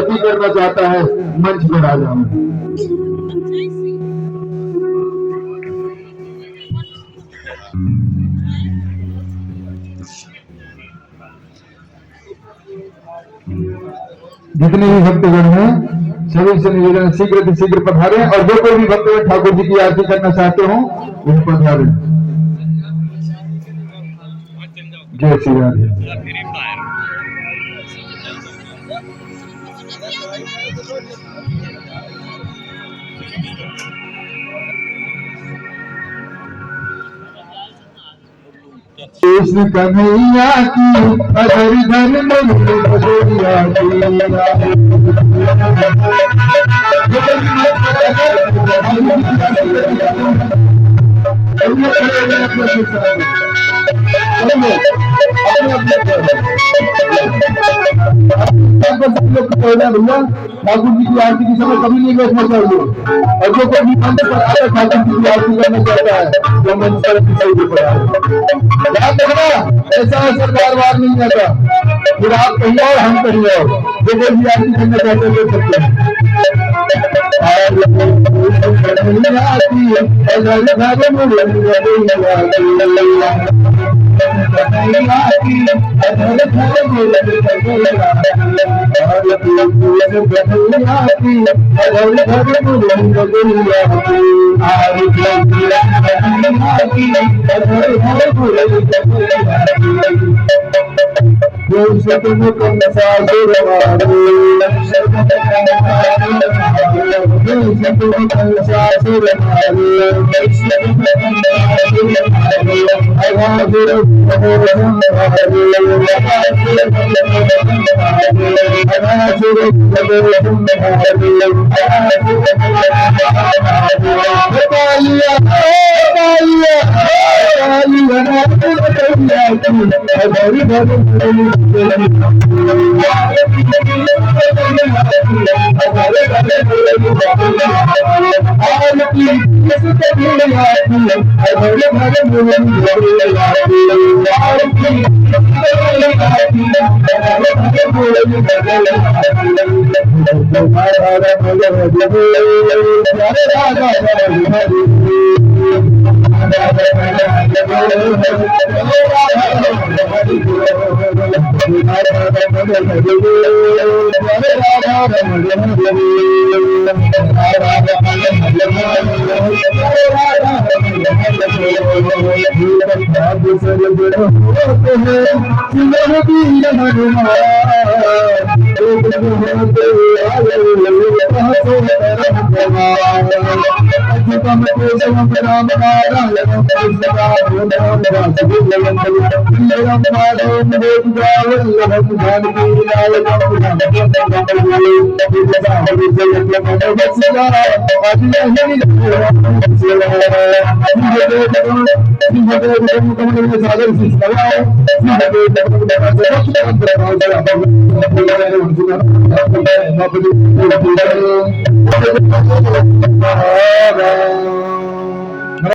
आरती करना चाहता है मंच पर आ जाओ। जितने भी भक्तगण हैं सभी से निवेदन शीघ्र से शीघ्र पधारें और जो कोई भी भक्तगण ठाकुर जी की आरती करना चाहते हो वो पधारें। जय श्री राधे। कृष्ण कन्हैया की अधर धन भजोरिया भैया ठाकुर जी की आरती की समय कभी नहीं बैठना चाहिए और जो कोई भी मंच पर आकर ठाकुर जी की आरती करना चाहता है वो मंच पर सही पर याद रखना ऐसा सरकार वार नहीं आता फिर आप कहीं और हम कहीं और जो कोई भी आरती करना चाहते हैं कर सकते हैं।